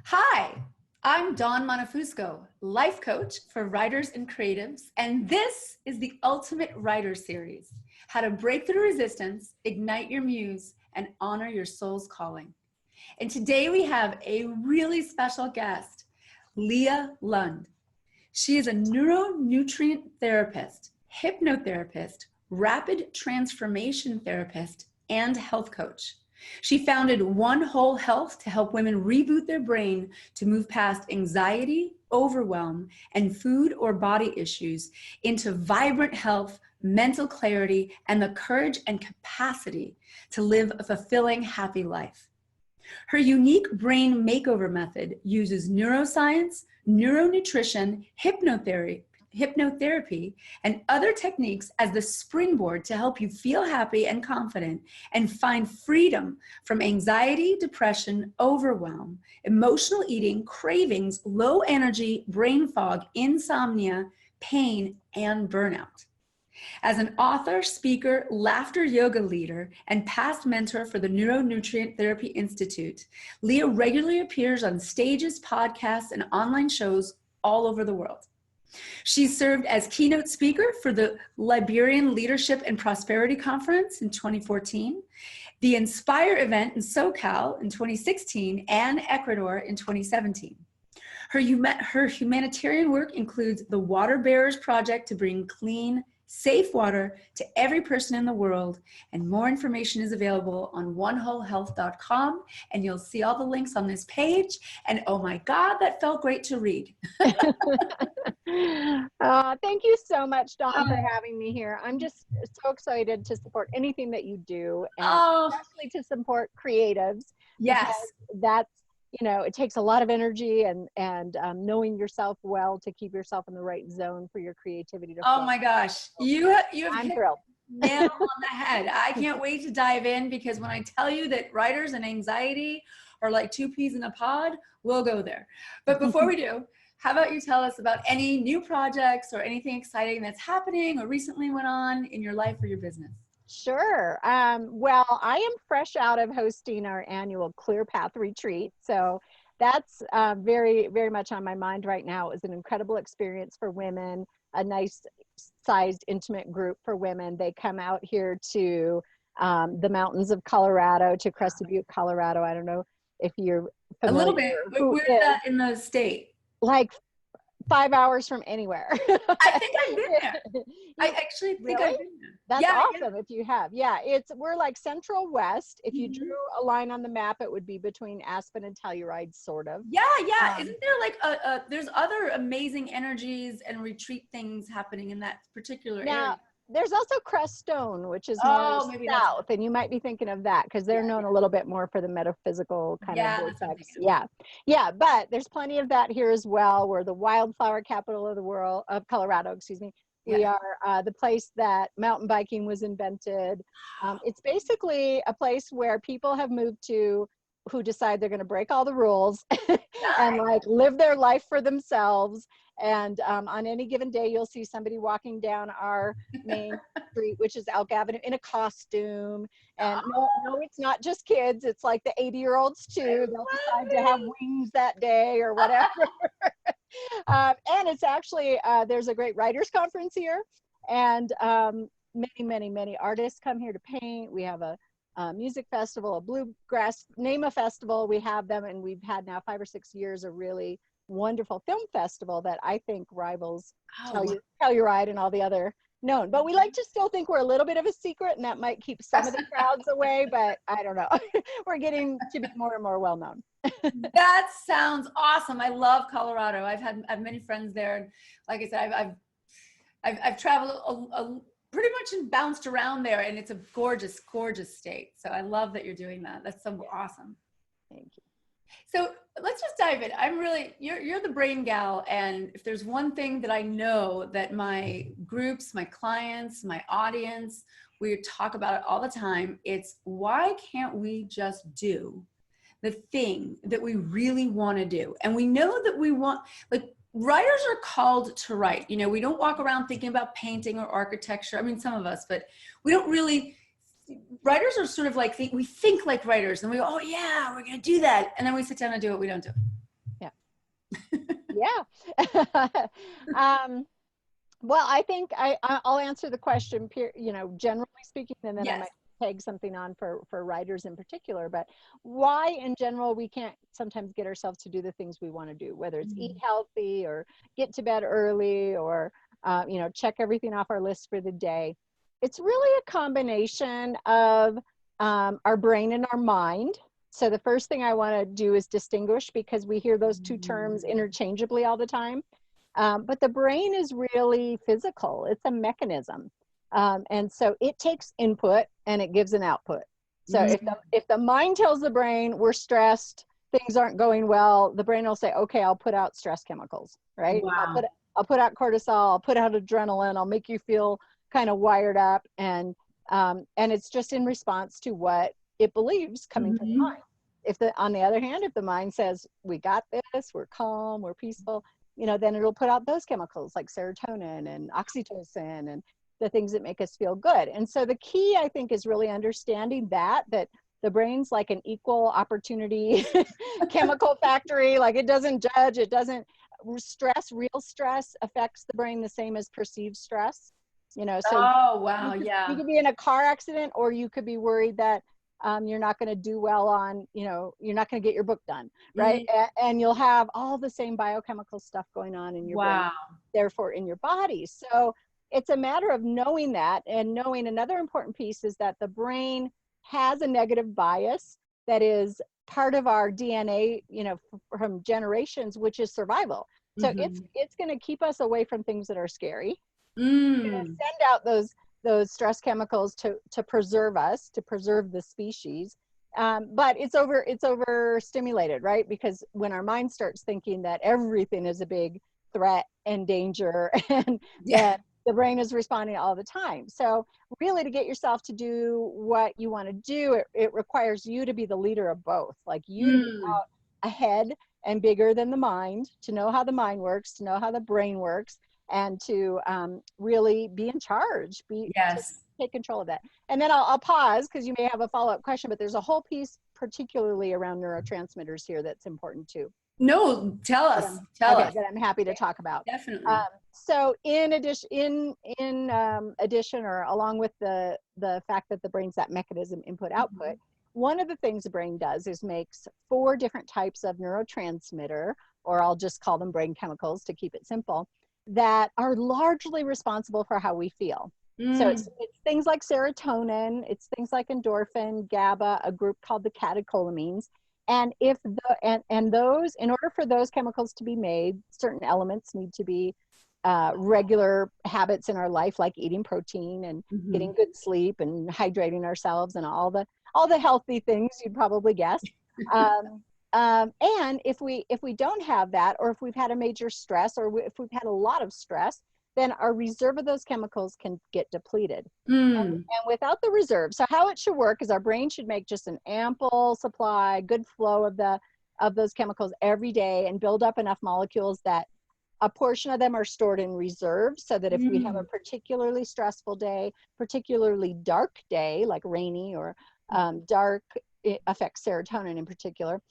Hi, I'm Dawn Montefusco, life coach for writers and creatives, and this is the Ultimate Writer Series, how to break through resistance, ignite your muse, and honor your soul's calling. And today we have a really special guest, Leah Lund. She is a neuronutrient therapist, hypnotherapist, rapid transformation therapist, and health coach. She founded One Whole Health to help women reboot their brain to move past anxiety, overwhelm, and food or body issues into vibrant health, mental clarity, and the courage and capacity to live a fulfilling, happy life. Her unique brain makeover method uses neuroscience, neuronutrition, hypnotherapy, and other techniques as the springboard to help you feel happy and confident and find freedom from anxiety, depression, overwhelm, emotional eating, cravings, low energy, brain fog, insomnia, pain, and burnout. As an author, speaker, laughter yoga leader, and past mentor for the Neuronutrient Therapy Institute, Leah regularly appears on stages, podcasts, and online shows all over the world. She served as keynote speaker for the Liberian Leadership and Prosperity Conference in 2014, the Inspire event in SoCal in 2016, and Ecuador in 2017. Her humanitarian work includes the Water Bearers Project to bring clean, safe water to every person in the world, and more information is available on onewholehealth.com, and you'll see all the links on this page. And oh my God, that felt great to read. Thank you so much, Dawn, for having me here. I'm just so excited to support anything that you do, and especially to support creatives. Yes. That's, it takes a lot of energy and knowing yourself well to keep yourself in the right zone for your creativity to flow. Oh my gosh. You have I'm thrilled. Nail on the head. I can't wait to dive in, because when I tell you that writers and anxiety are like two peas in a pod, we'll go there. But before we do, how about you tell us about any new projects or anything exciting that's happening or recently went on in your life or your business? Sure. Well, I am fresh out of hosting our annual Clear Path retreat. So that's very, very much on my mind right now. It was an incredible experience for women, a nice sized intimate group for women. They come out here to the mountains of Colorado, to Crested Butte, Colorado. I don't know if you're familiar. A little bit. Where's that in the state? Like 5 hours from anywhere. I think I've been there. I actually think I've been there. That's awesome if you have. Yeah, we're like Central West. If you drew a line on the map, it would be between Aspen and Telluride, sort of. Yeah. Isn't there like there's other amazing energies and retreat things happening in that particular area? There's also Crestone, which is more south, and you might be thinking of that because they're known a little bit more for the metaphysical kind of vortex. Yeah, but there's plenty of that here as well. We're the wildflower capital of the world, of Colorado, excuse me. We are the place that mountain biking was invented. It's basically a place where people have moved to who decide they're going to break all the rules and like live their life for themselves. And on any given day, you'll see somebody walking down our main street, which is Elk Avenue, in a costume. And no, it's not just kids. It's like the 80-year-olds too. They'll decide to have wings that day or whatever. And it's actually, there's a great writers conference here. And many artists come here to paint. We have a music festival, a bluegrass, name a festival. We have them, and we've had now 5 or 6 years a really wonderful film festival that I think rivals Telluride and all the other known. But we like to still think we're a little bit of a secret, and that might keep some of the crowds away, but I don't know. We're getting to be more and more well known. That sounds awesome. I love Colorado. I have many friends there. And like I said, I've traveled pretty much and bounced around there, and it's a gorgeous, gorgeous state. So I love that you're doing that. That's so awesome. Thank you. So let's just dive in. You're the brain gal. And if there's one thing that I know that my groups, my clients, my audience, we talk about it all the time, it's why can't we just do the thing that we really want to do? And we know that we want, like, writers are called to write. We don't walk around thinking about painting or architecture. I mean, some of us, but we don't really writers are sort of like, we think like writers, and we go, oh yeah, we're going to do that. And then we sit down and do it. We don't do it. Yeah. Well, I think I'll answer the question, generally speaking, and then I might tag something on for writers in particular. But why, in general, we can't sometimes get ourselves to do the things we want to do, whether it's eat healthy or get to bed early or check everything off our list for the day. It's really a combination of our brain and our mind. So the first thing I want to do is distinguish, because we hear those two terms interchangeably all the time. But the brain is really physical. It's a mechanism. And so it takes input and it gives an output. So if the mind tells the brain we're stressed, things aren't going well, the brain will say, okay, I'll put out stress chemicals, right? Wow. I'll put out cortisol, I'll put out adrenaline, I'll make you feel kind of wired up. And it's just in response to what it believes coming from the mind. On the other hand, if the mind says, we got this, we're calm, we're peaceful, then it'll put out those chemicals like serotonin and oxytocin and the things that make us feel good. And so the key, I think, is really understanding that the brain's like an equal opportunity chemical factory. Like, it doesn't judge, it doesn't stress. Real stress affects the brain the same as perceived stress. So oh, wow. You could be in a car accident, or you could be worried that you're not going to do well on, you're not going to get your book done, right? And you'll have all the same biochemical stuff going on in your brain, therefore in your body. So it's a matter of knowing that, and knowing another important piece is that the brain has a negative bias that is part of our DNA, from generations, which is survival. So it's going to keep us away from things that are scary. It's going to send out those stress chemicals to preserve us, to preserve the species. But it's overstimulated, right? Because when our mind starts thinking that everything is a big threat and danger, and that the brain is responding all the time. So really, to get yourself to do what you want to do, it requires you to be the leader of both. Like, you to be out ahead and bigger than the mind, to know how the mind works, to know how the brain works, and to really be in charge, to take control of that. And then I'll pause, because you may have a follow-up question, but there's a whole piece particularly around neurotransmitters here that's important too. No, tell us. That I'm happy to talk about. Definitely. So in addition, or along with the fact that the brain's that mechanism, input-output, one of the things the brain does is makes 4 different types of neurotransmitter, or I'll just call them brain chemicals to keep it simple, that are largely responsible for how we feel. So it's things like serotonin, it's things like endorphin, GABA, a group called the catecholamines. And those, in order for those chemicals to be made, certain elements need to be regular habits in our life, like eating protein and getting good sleep and hydrating ourselves and all the healthy things you'd probably guess. And if we don't have that, or if we've had a major stress, or if we've had a lot of stress, then our reserve of those chemicals can get depleted. And without the reserve, so how it should work is our brain should make just an ample supply, good flow of those chemicals every day, and build up enough molecules that a portion of them are stored in reserve, so that if we have a particularly stressful day, particularly dark day, like rainy or dark, it affects serotonin in particular,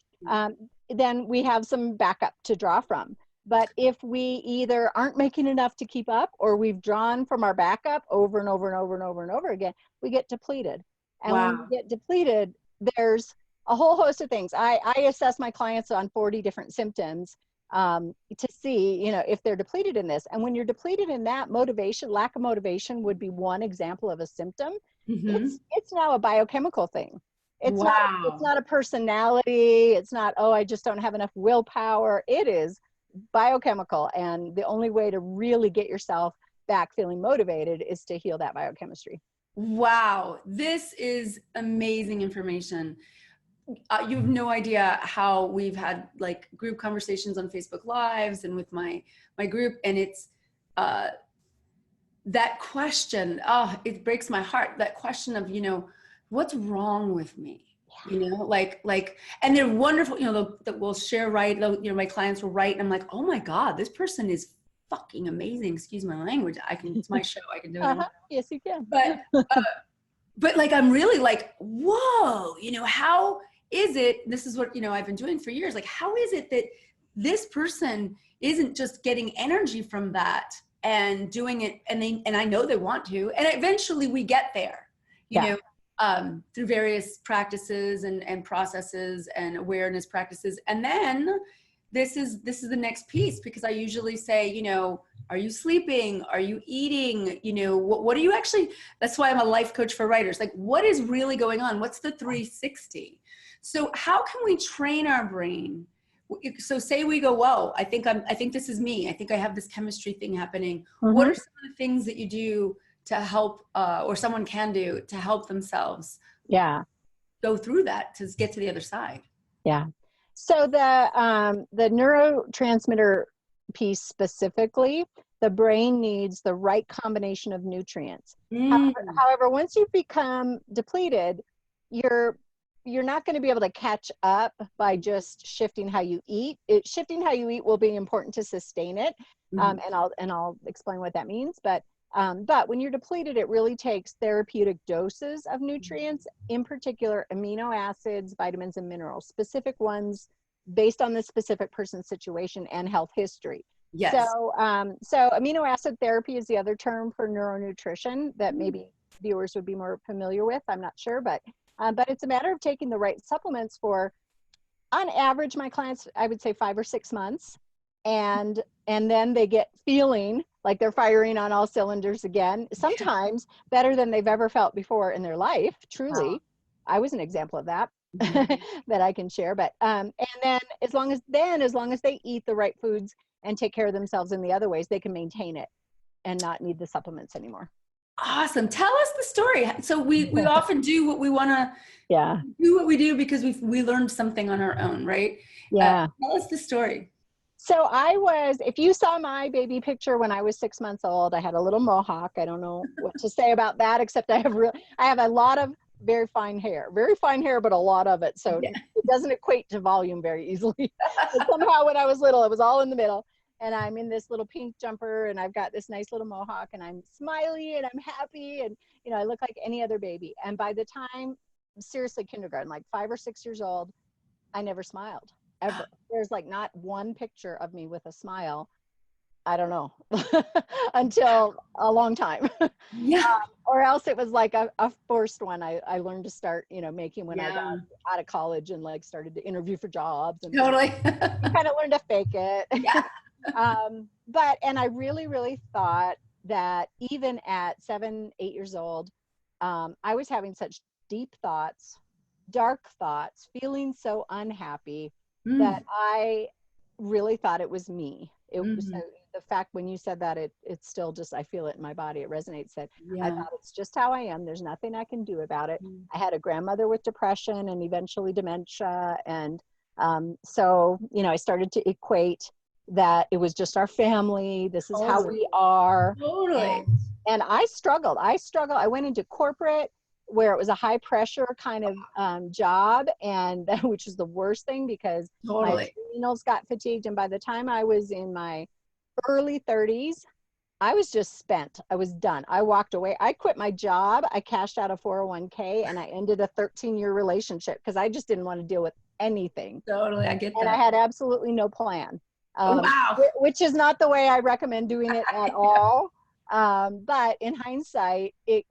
then we have some backup to draw from. But if we either aren't making enough to keep up, or we've drawn from our backup over and over and over and over and over again, we get depleted. And when we get depleted, there's a whole host of things. I assess my clients on 40 different symptoms to see, if they're depleted in this. And when you're depleted in that, motivation, lack of motivation would be one example of a symptom. It's now a biochemical thing. It's not a personality. It's not, I just don't have enough willpower. It is biochemical. And the only way to really get yourself back feeling motivated is to heal that biochemistry. Wow. This is amazing information. You have no idea how we've had like group conversations on Facebook Lives and with my group. And it's that question, it breaks my heart. That question of, what's wrong with me? And they're wonderful, that we'll share, my clients will write, and I'm like, oh my God, this person is fucking amazing. Excuse my language. It's my show. I can do it. Yes, you can. But like, I'm really like, whoa, how is it, this is what, I've been doing for years. Like, how is it that this person isn't just getting energy from that and doing it, and I know they want to, and eventually we get there, you know, through various practices and processes and awareness practices. And then this is the next piece, because I usually say, you know, are you sleeping? Are you eating? You know, what are you actually, that's why I'm a life coach for writers. Like, what is really going on? What's the 360? So how can we train our brain? So say we go, whoa, I think this is me. I think I have this chemistry thing happening. What are some of the things that you do to help, or someone can do to help themselves go through that, to get to the other side? Yeah. So the neurotransmitter piece specifically, the brain needs the right combination of nutrients. However, once you become depleted, you're not going to be able to catch up by just shifting how you eat. Shifting how you eat will be important to sustain it, and I'll explain what that means. But when you're depleted, it really takes therapeutic doses of nutrients, in particular amino acids, vitamins, and minerals, specific ones based on the specific person's situation and health history. Yes. So amino acid therapy is the other term for neuronutrition that maybe viewers would be more familiar with. I'm not sure, but it's a matter of taking the right supplements for, on average, my clients, I would say 5 or 6 months. And then they get feeling like they're firing on all cylinders again, sometimes better than they've ever felt before in their life. Truly. I was an example of that, that I can share. But, and then as long as they eat the right foods and take care of themselves in the other ways, they can maintain it and not need the supplements anymore. Awesome. Tell us the story. So we often do what we want to do what we do because we learned something on our own, right? Yeah. Tell us the story. So if you saw my baby picture when I was 6 months old, I had a little mohawk. I don't know what to say about that, except I have a lot of very fine hair, but a lot of it. So it doesn't equate to volume very easily. But somehow when I was little, it was all in the middle. And I'm in this little pink jumper and I've got this nice little mohawk and I'm smiley and I'm happy. And, you know, I look like any other baby. And by the time, seriously, kindergarten, like 5 or 6 years old, I never smiled, ever. There's like not one picture of me with a smile. I don't know, until a long time. Or else it was like a forced one. I learned to start, you know, making when I got out of college and like started to interview for jobs. And totally. You kind of learned to fake it. Yeah. And I really, really thought that even at 7, 8 years old, I was having such deep thoughts, dark thoughts, feeling so unhappy that I really thought it was me. It was the fact when you said that, it's still just, I feel it in my body. It resonates that I thought it's just how I am. There's nothing I can do about it. I had a grandmother with depression and eventually dementia. And so, you know, I started to equate that it was just our family. This is how we are. Totally. And I struggled. I went into corporate where it was a high pressure kind of job, and which is the worst thing because my adrenals got fatigued. And by the time I was in my early 30s, I was just spent. I was done. I walked away. I quit my job. I cashed out a 401k and I ended a 13-year relationship because I just didn't want to deal with anything. Totally. I get that. And I had absolutely no plan. Wow. Which is not the way I recommend doing it at all. But in hindsight, it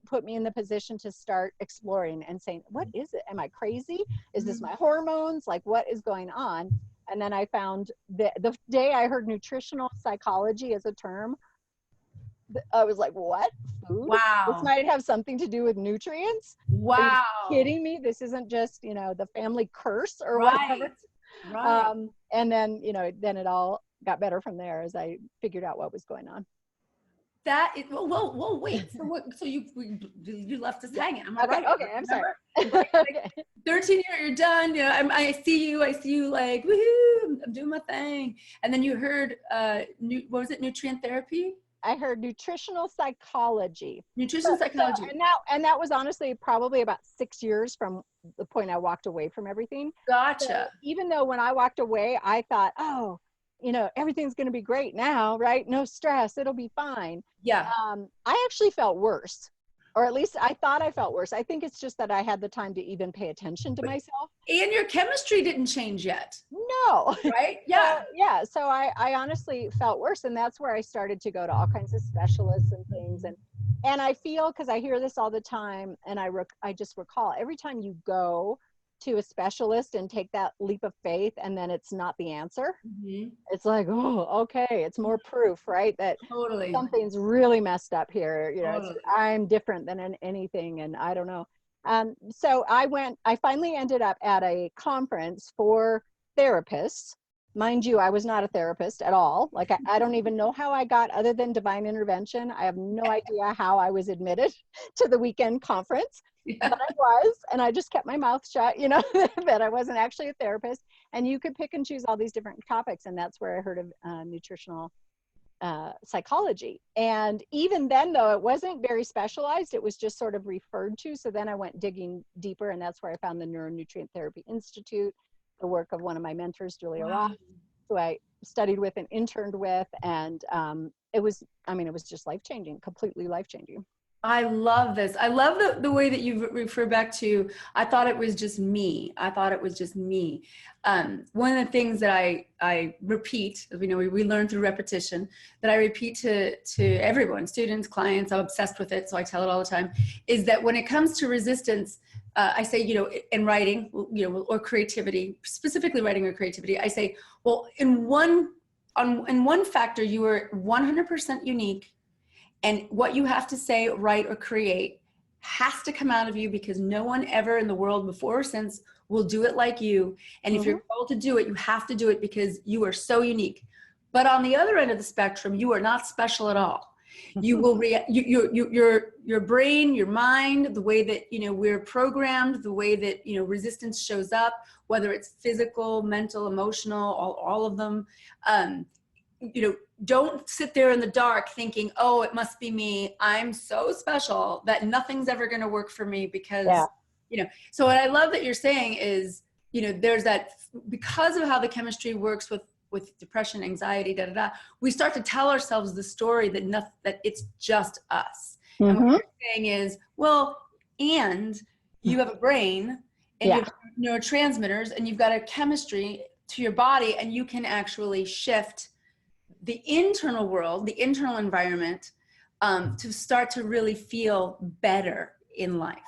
put me in the position to start exploring and saying, what is it? Am I crazy? Is this my hormones? Like, what is going on? And then I found the day I heard nutritional psychology as a term, I was like, what? Food? Wow. This might have something to do with nutrients? Wow. Are you kidding me? This isn't just, you know, the family curse or whatever. Right. And then, you know, then it all got better from there as I figured out what was going on. That is, whoa, wait. So you left us hanging. Am I right? Okay, I'm sorry. 13 years, you're done. You know, I see you like, woohoo, I'm doing my thing. And then you heard, what was it? Nutrient therapy? I heard nutritional psychology. Psychology. And that was honestly probably about 6 years from the point I walked away from everything. Gotcha. So even though when I walked away, I thought, oh, you know, everything's going to be great now, right? No stress. It'll be fine. Yeah. I actually felt worse. Or at least I thought I felt worse. I think it's just that I had the time to even pay attention to myself. And your chemistry didn't change yet. No. Right? Yeah. So, yeah. So I honestly felt worse. And that's where I started to go to all kinds of specialists and things. And I feel, because I hear this all the time, and I just recall every time you go to a specialist and take that leap of faith, and then it's not the answer. It's like, oh, okay, it's more proof, right? That Totally. Something's really messed up here. You know, Totally. I'm different than anything, and I don't know. So I finally ended up at a conference for therapists. Mind you, I was not a therapist at all. Like, I don't even know how I got, other than divine intervention. I have no idea how I was admitted to the weekend conference, but I was, and I just kept my mouth shut, you know, that I wasn't actually a therapist. And you could pick and choose all these different topics. And that's where I heard of nutritional psychology. And even then, though, it wasn't very specialized, it was just sort of referred to. So then I went digging deeper, and that's where I found the Neuronutrient Therapy Institute, the work of one of my mentors, Julia Roth, who I studied with and interned with. And it was just life-changing, completely life-changing. I love this. I love the way that you refer back to, I thought it was just me. I thought it was just me. One of the things that I repeat, as we know, we learn through repetition, that I repeat to everyone, students, clients, I'm obsessed with it, so I tell it all the time, is that when it comes to resistance, I say, you know, in writing, you know, or creativity, specifically writing or creativity, I say, well, in one factor, you are 100% unique. And what you have to say, write, or create has to come out of you, because no one ever in the world before or since will do it like you. And if you're called to do it, you have to do it because you are so unique. But on the other end of the spectrum, you are not special at all. You will your brain, your mind, the way that, you know, we're programmed, the way that, you know, resistance shows up, whether it's physical, mental, emotional, all of them. You know, don't sit there in the dark thinking, oh, it must be me. I'm so special that nothing's ever going to work for me, because, you know, so what I love that you're saying is, you know, there's that, because of how the chemistry works with depression, anxiety, we start to tell ourselves the story that it's just us. And what you're saying is, well, and you have a brain, and you have neurotransmitters, and you've got a chemistry to your body, and you can actually shift the internal world, the internal environment, to start to really feel better in life.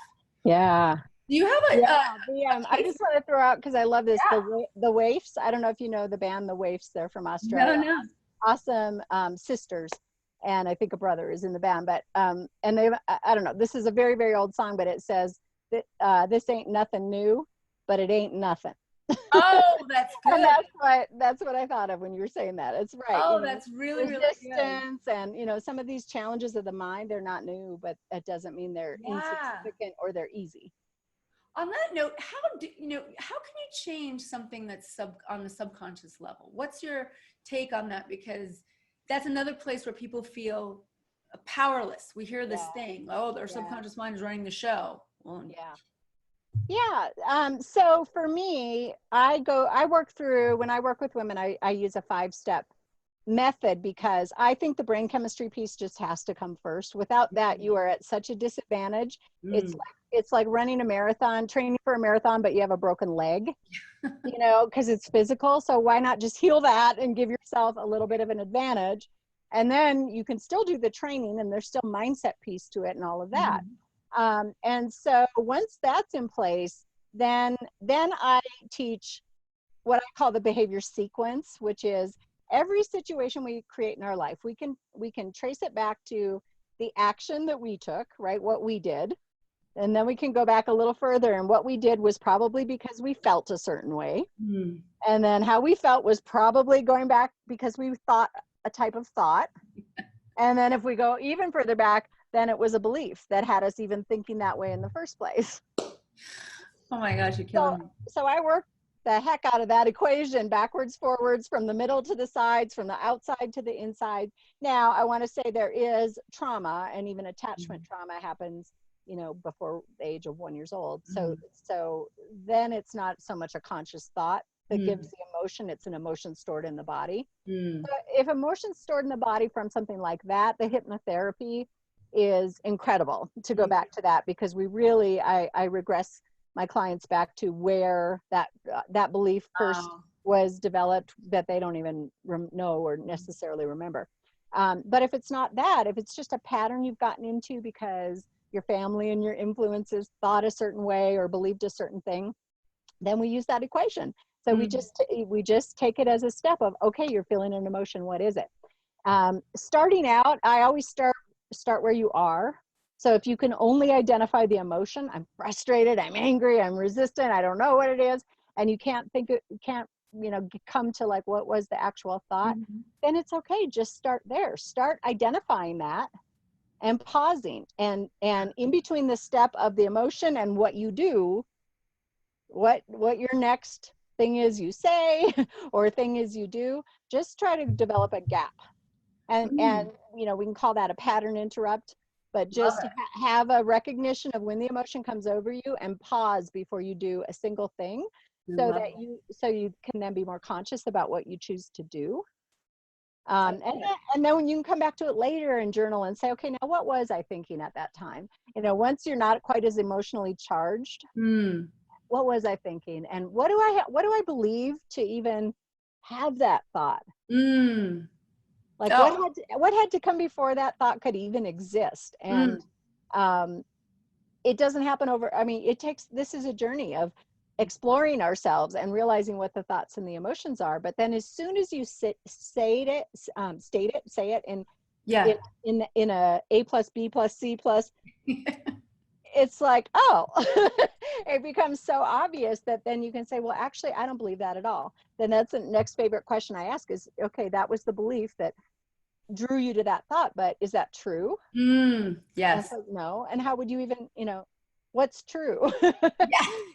Yeah. Do you have I just want to throw out, because I love this, the Waifs. I don't know if you know the band, the Waifs. They're from Australia. No. Awesome sisters, and I think a brother is in the band. But and they, I don't know. This is a very, very old song, but it says that this ain't nothing new, but it ain't nothing. Oh, that's good. And that's what I thought of when you were saying that. It's right. Oh, you know, that's really, really good. Resistance, and, you know, some of these challenges of the mind, they're not new, but that doesn't mean they're insignificant or they're easy. On that note, how can you change something that's on the subconscious level? What's your take on that? Because that's another place where people feel powerless. We hear this thing, oh, their subconscious mind is running the show. Well, so for me, when I work with women, I use a 5-step method, because I think the brain chemistry piece just has to come first. Without that, you are at such a disadvantage. It's like running a marathon, training for a marathon, but you have a broken leg, you know, because it's physical. So why not just heal that and give yourself a little bit of an advantage? And then you can still do the training, and there's still mindset piece to it and all of that. And so once that's in place, then I teach what I call the behavior sequence, which is every situation we create in our life, we can trace it back to the action that we took, right? What we did. And then we can go back a little further, and what we did was probably because we felt a certain way. And then how we felt was probably going back because we thought a type of thought. And then if we go even further back, then it was a belief that had us even thinking that way in the first place. Oh my gosh, you're killing me. So I work the heck out of that equation, backwards, forwards, from the middle to the sides, from the outside to the inside. Now, I want to say there is trauma, and even attachment trauma happens, you know, before the age of 1 year old. So then it's not so much a conscious thought that gives the emotion, it's an emotion stored in the body. So if emotion's stored in the body from something like that, the hypnotherapy is incredible, to go back to that, because we really, I regress my clients back to where that belief first was developed, that they don't even know or necessarily remember. But if it's not that, if it's just a pattern you've gotten into because your family and your influences thought a certain way or believed a certain thing, then we use that equation. So we just take it as a step of, okay, you're feeling an emotion. What is it? Starting out, I always start where you are. So if you can only identify the emotion, I'm frustrated, I'm angry, I'm resistant, I don't know what it is, and you can't come to like, what was the actual thought, then it's okay. Just start there. Start identifying that and pausing, and in between the step of the emotion and what you do, what your next thing is you say or thing is you do, just try to develop a gap. And we can call that a pattern interrupt, but just have a recognition of when the emotion comes over you and pause before you do a single thing, so you can then be more conscious about what you choose to do. And then when you can come back to it later and journal and say, okay, now what was I thinking at that time? Once you're not quite as emotionally charged, what was I thinking? And what do I believe to even have that thought? Like what had to come before that thought could even exist? And it doesn't happen this is a journey of exploring ourselves and realizing what the thoughts and the emotions are. But then as soon as you say it in a A plus B plus C plus, it's like, it becomes so obvious that then you can say, well, actually, I don't believe that at all. Then that's the next favorite question I ask is, okay, that was the belief that drew you to that thought, but is that true? Yes. So, no. And how would you even, what's true?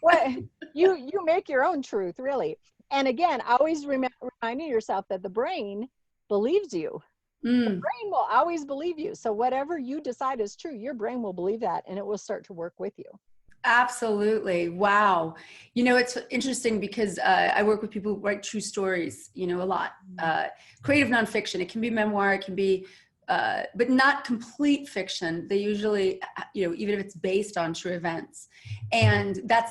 What you make your own truth, really. And again, always reminding yourself that the brain believes you. The brain will always believe you. So whatever you decide is true, your brain will believe that, and it will start to work with you. Absolutely. Wow. It's interesting because I work with people who write true stories, a lot. Creative nonfiction. It can be memoir, it can be, but not complete fiction. They usually, even if it's based on true events. And that's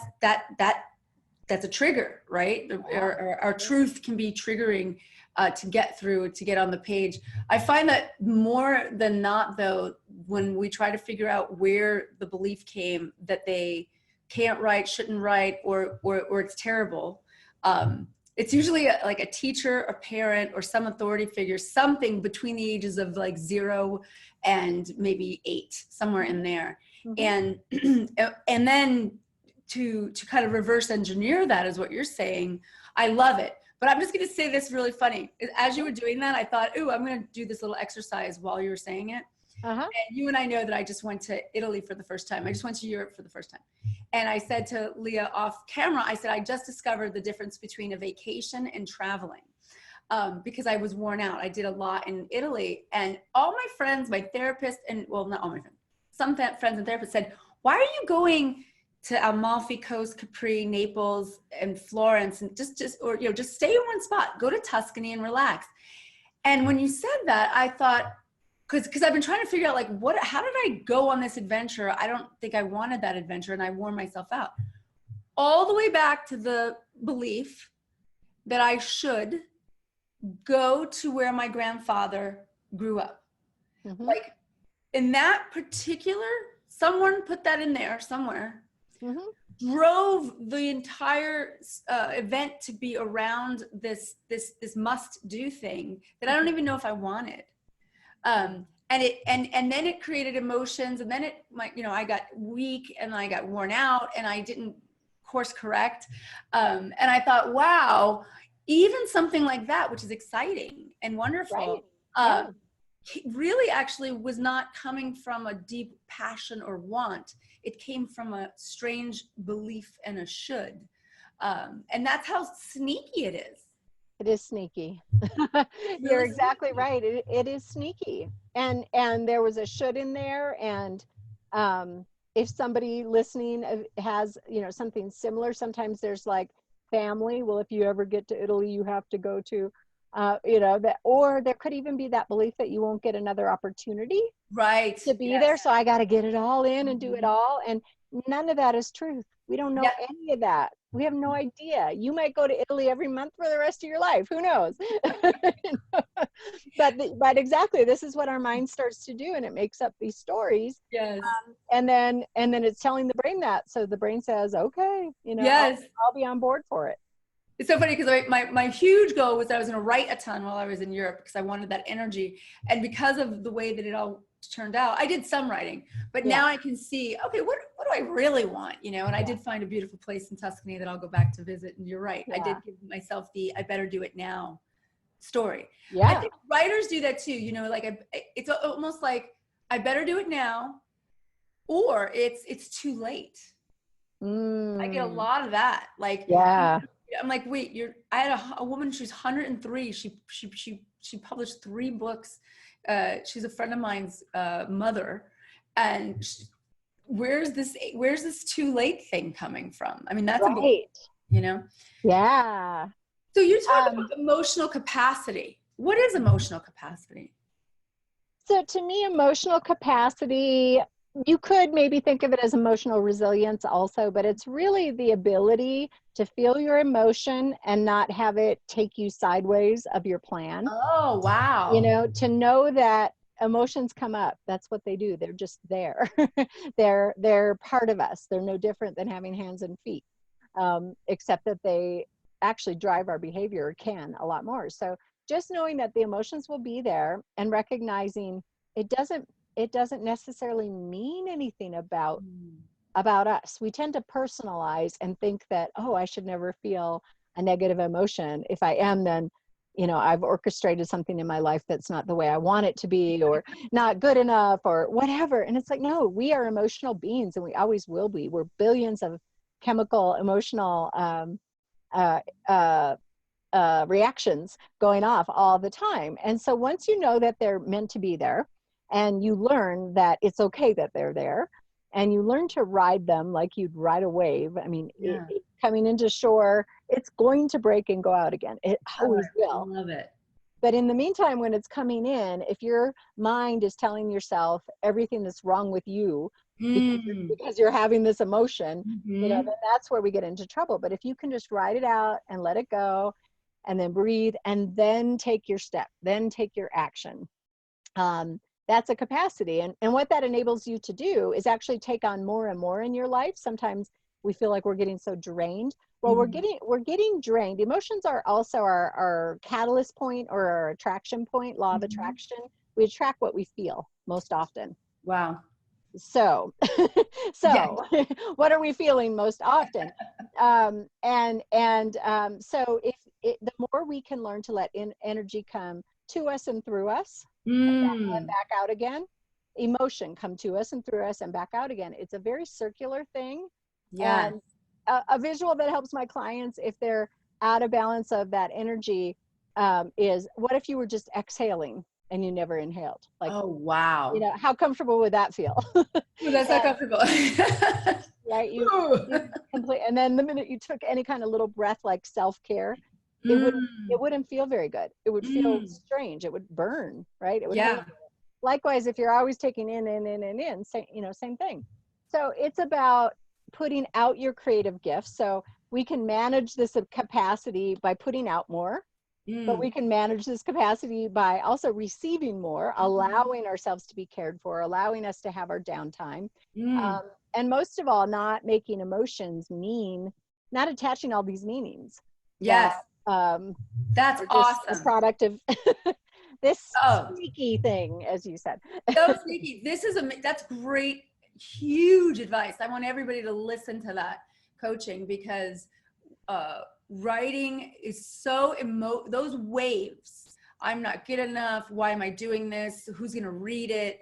a trigger, right? Our truth can be triggering to get on the page. I find that more than not, though, when we try to figure out where the belief came that they can't write, shouldn't write, or it's terrible, it's usually like a teacher, a parent, or some authority figure, something between the ages of like 0 and maybe 8, somewhere in there. And then to kind of reverse engineer that is what you're saying. I love it. But I'm just going to say this really funny. As you were doing that, I thought, I'm going to do this little exercise while you were saying it. And you and I know that I just went to Italy for the first time. I just went to Europe for the first time. And I said to Leah off camera, I said, I just discovered the difference between a vacation and traveling. Because I was worn out. I did a lot in Italy. And all my friends, my therapist, and well, not all my friends, some friends and therapists said, why are you going to Amalfi Coast, Capri, Naples, and Florence, and just stay in one spot, go to Tuscany and relax. And when you said that, I thought, because I've been trying to figure out like, how did I go on this adventure? I don't think I wanted that adventure, and I wore myself out. All the way back to the belief that I should go to where my grandfather grew up. Like in that particular, someone put that in there somewhere. Drove the entire event to be around this must do thing that I don't even know if I wanted, and then it created emotions, and then I got weak and I got worn out and I didn't course correct, and I thought, wow, even something like that, which is exciting and wonderful, really actually was not coming from a deep passion or want. It came from a strange belief and a should. And that's how sneaky it is. It is sneaky. You're exactly right. It is sneaky. And there was a should in there. And if somebody listening has, something similar, sometimes there's like family. Well, if you ever get to Italy, you have to go to You know, that, or there could even be that belief that you won't get another opportunity to be there. So I got to get it all in and do it all. And none of that is truth. We don't know any of that. We have no idea. You might go to Italy every month for the rest of your life. Who knows? But exactly, this is what our mind starts to do, and it makes up these stories. Yes. And then it's telling the brain that. So the brain says, okay, you know, yes. I'll be on board for it. It's so funny because my huge goal was that I was going to write a ton while I was in Europe because I wanted that energy. And because of the way that it all turned out, I did some writing, but now I can see, okay, what do I really want? You know, and I did find a beautiful place in Tuscany that I'll go back to visit. And you're right. I did give myself the, I better do it now story. Yeah. I think writers do that too. You know, like it's almost like I better do it now, or it's too late. I get a lot of that. Like, I'm like, wait, I had a woman, she's 103. She published 3 books. She's a friend of mine's mother. And where's this too late thing coming from? I mean, that's a book, you know? Yeah. So you talk about emotional capacity. What is emotional capacity? So to me, emotional capacity, you could maybe think of it as emotional resilience also, but it's really the ability to feel your emotion and not have it take you sideways of your plan. Oh, wow. You know, to know that emotions come up. That's what they do. They're just there. They're part of us. They're no different than having hands and feet, except that they actually drive our behavior, can a lot more. So just knowing that the emotions will be there and recognizing it doesn't necessarily mean anything about us. We tend to personalize and think that, oh, I should never feel a negative emotion. If I am, then, you know, I've orchestrated something in my life that's not the way I want it to be, or not good enough, or whatever. And it's like, no, we are emotional beings, and we always will be. We're billions of chemical, emotional reactions going off all the time. And so once you know that they're meant to be there, and you learn that it's okay that they're there, and you learn to ride them like you'd ride a wave. I mean, coming into shore, it's going to break and go out again. It always will. I love it. But in the meantime, when it's coming in, if your mind is telling yourself everything that's wrong with you because you're having this emotion, you know, then that's where we get into trouble. But if you can just ride it out and let it go, and then breathe, and then take your step, then take your action, that's a capacity. And what that enables you to do is actually take on more and more in your life. Sometimes we feel like we're getting so drained. Well, we're getting drained. Emotions are also our catalyst point, or our attraction point, law of attraction. We attract what we feel most often. Wow. So what are we feeling most often? So the more we can learn to let energy come to us and through us, and back out again, emotion come to us and through us and back out again. It's a very circular thing. Yeah. And a visual that helps my clients, if they're out of balance of that energy, is, what if you were just exhaling and you never inhaled? Like, oh, wow. You know, how comfortable would that feel? That's not comfortable. Right? You complete, and then the minute you took any kind of little breath, like self-care, it wouldn't feel very good. It would feel strange. It would burn, right? It would hurt. Likewise, if you're always taking in, same thing. So it's about putting out your creative gifts. So we can manage this capacity by putting out more, but we can manage this capacity by also receiving more, allowing ourselves to be cared for, allowing us to have our downtime. And most of all, not making emotions mean, not attaching all these meanings. Yes. That's awesome. A product of this sneaky thing, as you said. So sneaky. That's great, huge advice. I want everybody to listen to that coaching, because writing is so those waves. I'm not good enough. Why am I doing this? Who's going to read it?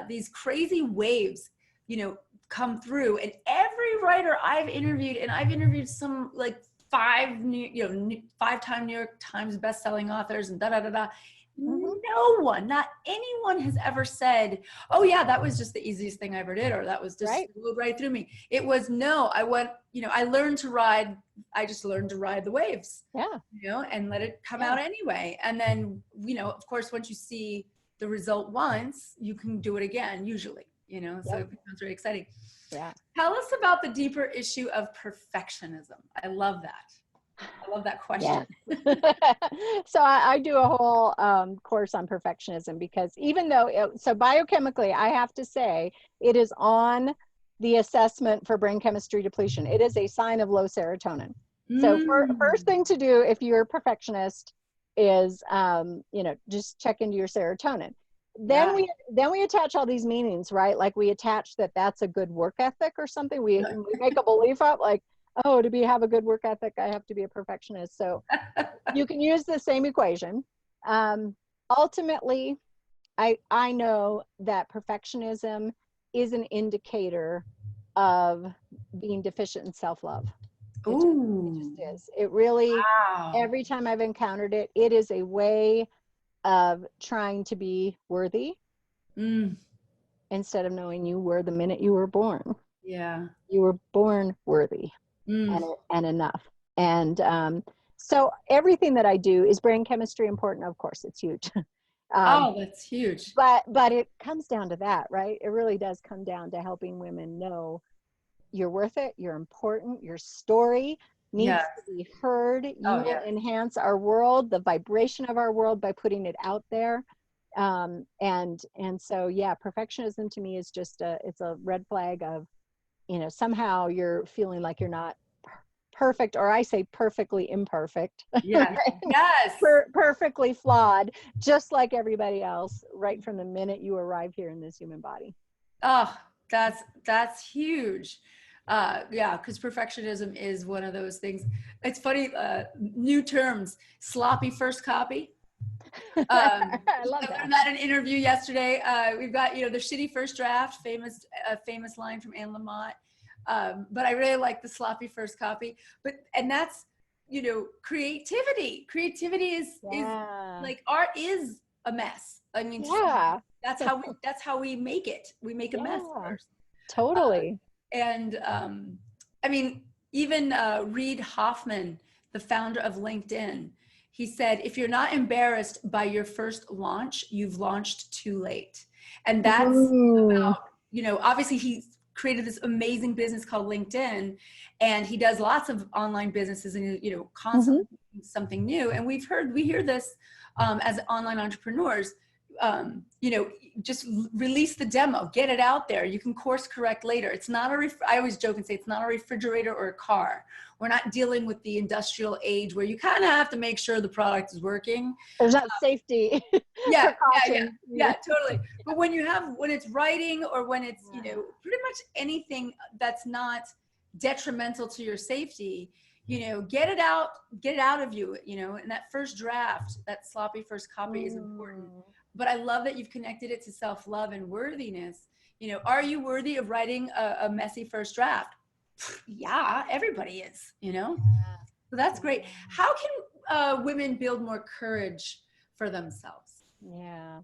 These crazy waves, you know, come through. And every writer I've interviewed, and I've interviewed some like 5-time New York Times bestselling authors and No one, not anyone has ever said, oh yeah, that was just the easiest thing I ever did, or that was just right through me. It was, no, I went, I learned to ride. I just learned to ride the waves, and let it come out anyway. And then, of course, once you see the result once, you can do it again, usually, so it becomes very exciting. Yeah. Tell us about the deeper issue of perfectionism. I love that question. Yeah. So I do a whole course on perfectionism, because even though, so biochemically, I have to say, it is on the assessment for brain chemistry depletion. It is a sign of low serotonin. So first thing to do if you're a perfectionist is, just check into your serotonin. Then we attach all these meanings, right? Like we attach that that's a good work ethic or something. We make a belief up, like, oh, to have a good work ethic, I have to be a perfectionist. So you can use the same equation. Ultimately, I know that perfectionism is an indicator of being deficient in self-love. It just is. It really, every time I've encountered it, it is a way of trying to be worthy instead of knowing you were the minute you were born. Yeah. You were born worthy and enough. And so everything that I do, is brain chemistry important? Of course, it's huge. That's huge. But it comes down to that, right? It really does come down to helping women know you're worth it, you're important, your story needs to be heard. You will enhance our world, the vibration of our world, by putting it out there. And so, perfectionism to me is just it's a red flag of, somehow you're feeling like you're not perfect, or I say perfectly imperfect. Yes. Perfectly flawed, just like everybody else, right from the minute you arrive here in this human body. Oh, that's huge. Because perfectionism is one of those things. It's funny, new terms, sloppy first copy. I love that. I learned that in an interview yesterday. We've got, the shitty first draft, famous line from Anne Lamott. But I really like the sloppy first copy. And that's, creativity. Creativity is like, art is a mess. I mean, that's how we make it. We make a mess first. Totally. And I mean, even Reid Hoffman, the founder of LinkedIn, he said, if you're not embarrassed by your first launch, you've launched too late. And that's about, obviously he created this amazing business called LinkedIn, and he does lots of online businesses and, constantly something new. And we hear this as online entrepreneurs, just release the demo, get it out there. You can course correct later. It's not I always joke and say it's not a refrigerator or a car. We're not dealing with the industrial age where you kind of have to make sure the product is working. There's not safety. Yeah, totally. But when it's writing, or when it's, pretty much anything that's not detrimental to your safety, get it out of you, and that first draft, that sloppy first copy is important. But I love that you've connected it to self-love and worthiness. Are you worthy of writing a messy first draft? Yeah, everybody is, So that's great. How can women build more courage for themselves? Yeah.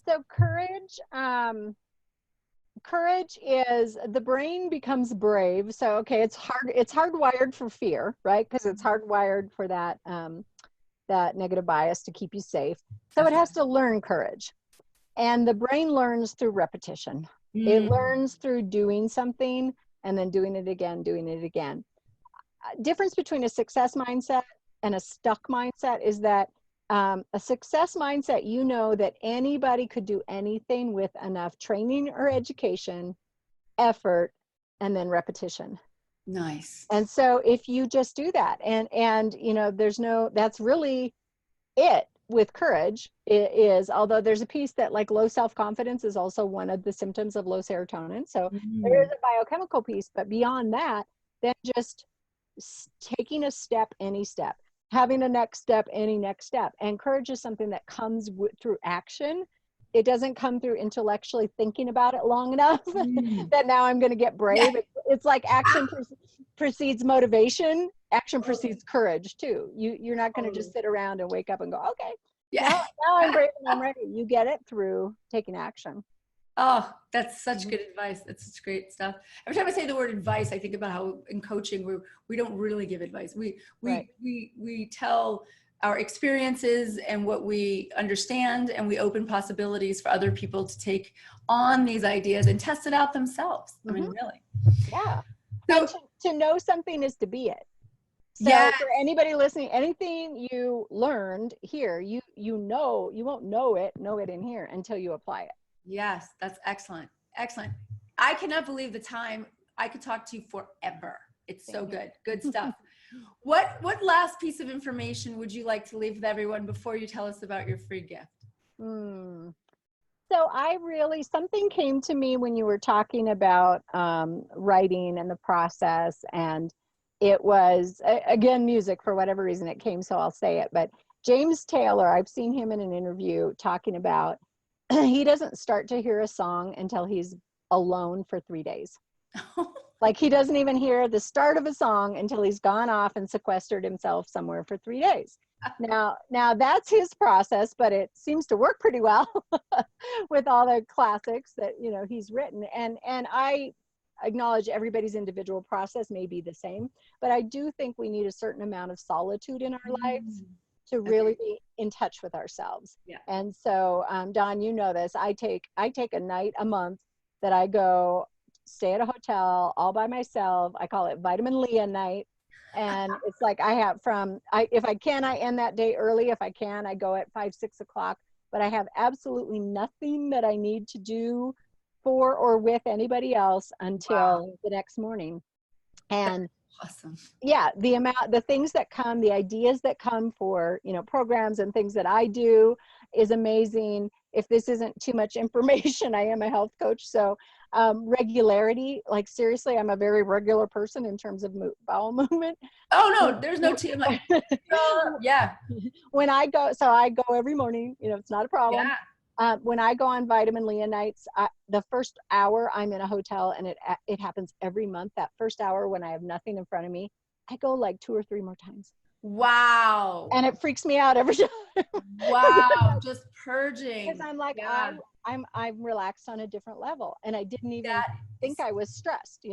So courage is, the brain becomes brave. So, okay, it's hardwired for fear, right? Because it's hardwired for that negative bias to keep you safe. So it has to learn courage. And the brain learns through repetition. It learns through doing something and then doing it again. Difference between a success mindset and a stuck mindset is that a success mindset, that anybody could do anything with enough training or education, effort, and then repetition. Nice. And so if you just do that, and that's really it with courage, is, although there's a piece that, like, low self-confidence is also one of the symptoms of low serotonin. So there is a biochemical piece, but beyond that, then just taking a step, any step, having a next step, any next step. And courage is something that comes through action. It doesn't come through intellectually thinking about it long enough that now I'm going to get brave. It's like action precedes motivation. Action precedes courage too. You're not going to just sit around and wake up and go, okay, Yeah. Now I'm brave and I'm ready. You get it through taking action. Oh, that's such good advice. That's such great stuff. Every time I say the word advice, I think about how in coaching we don't really give advice. We tell our experiences and what we understand, and we open possibilities for other people to take on these ideas and test it out themselves. I mean, really. Yeah. So, and to know something is to be it. So for anybody listening, anything you learned here, you won't know it in here until you apply it. Yes, that's excellent. Excellent. I cannot believe the time. I could talk to you forever. It's so good. Good stuff. What last piece of information would you like to leave with everyone before you tell us about your free gift? So something came to me when you were talking about writing and the process, and it was, again, music. For whatever reason it came, so I'll say it. But James Taylor, I've seen him in an interview talking about he doesn't start to hear a song until he's alone for 3 days. Like he doesn't even hear the start of a song until he's gone off and sequestered himself somewhere for 3 days. Now that's his process, but it seems to work pretty well with all the classics that, he's written. And I acknowledge everybody's individual process may be the same, but I do think we need a certain amount of solitude in our lives to really be in touch with ourselves. Yeah. And so, Dawn, you know this, I take a night a month that I go stay at a hotel all by myself. I call it Vitamin Leah night. And it's like if I can, I end that day early. If I can, I go at 5, 6 o'clock, but I have absolutely nothing that I need to do for or with anybody else until the next morning. And awesome. Yeah, the things that come, the ideas that come for, programs and things that I do is amazing. If this isn't too much information, I am a health coach. So regularity, like seriously, I'm a very regular person in terms of bowel movement. Oh no, there's no TMI. Yeah. When I go every morning, it's not a problem. Yeah. When I go on Vitamin Leah nights, the first hour I'm in a hotel, and it happens every month. That first hour when I have nothing in front of me, I go like 2 or 3 more times. Wow. And it freaks me out every time. Wow. Just purging. Because I'm like, I'm relaxed on a different level, and I didn't even think I was stressed.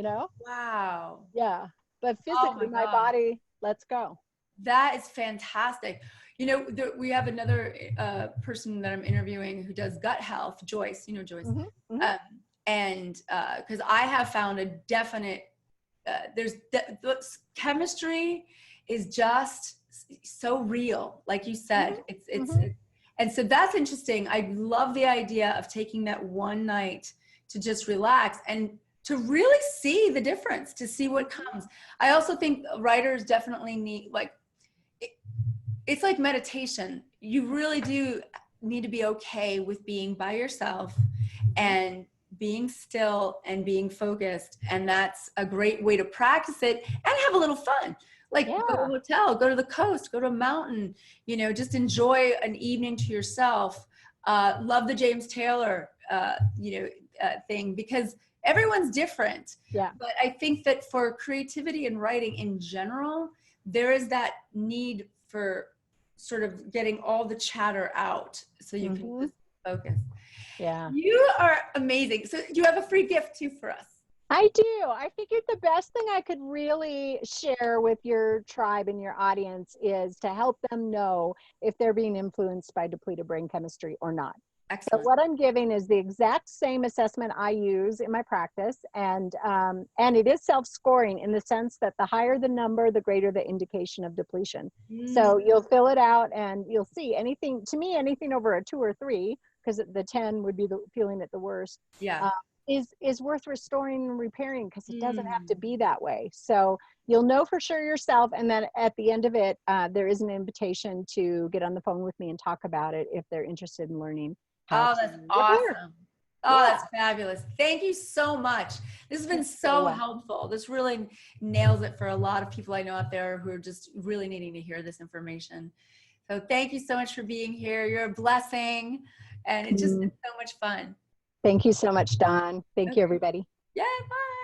Wow. Yeah. But physically, my body, let's go. That is fantastic. We have another person that I'm interviewing who does gut health, Joyce. Joyce. And because I have found a definite, chemistry is just so real, like you said. And so that's interesting. I love the idea of taking that one night to just relax and to really see the difference, to see what comes. I also think writers definitely need, it's like meditation. You really do need to be okay with being by yourself and being still and being focused. And that's a great way to practice it and have a little fun. Like go to a hotel, go to the coast, go to a mountain, just enjoy an evening to yourself. Love the James Taylor, thing, because everyone's different. Yeah. But I think that for creativity and writing in general, there is that need for sort of getting all the chatter out so you can just focus. Yeah. You are amazing. So you have a free gift too for us. I do. I figured the best thing I could really share with your tribe and your audience is to help them know if they're being influenced by depleted brain chemistry or not. Excellent. So what I'm giving is the exact same assessment I use in my practice, and it is self-scoring in the sense that the higher the number, the greater the indication of depletion. So you'll fill it out and you'll see anything over a 2 or 3, because the 10 would be feeling it the worst. Yeah. Is worth restoring and repairing, because it doesn't have to be that way. So you'll know for sure yourself, and then at the end of it, there is an invitation to get on the phone with me and talk about it if they're interested in learning. Oh, that's awesome. Oh, that's fabulous. Thank you so much. This has been so helpful. This really nails it for a lot of people I know out there who are just really needing to hear this information. So thank you so much for being here. You're a blessing, and it's just been so much fun. Thank you so much, Dawn. Thank you, everybody. Yeah, bye.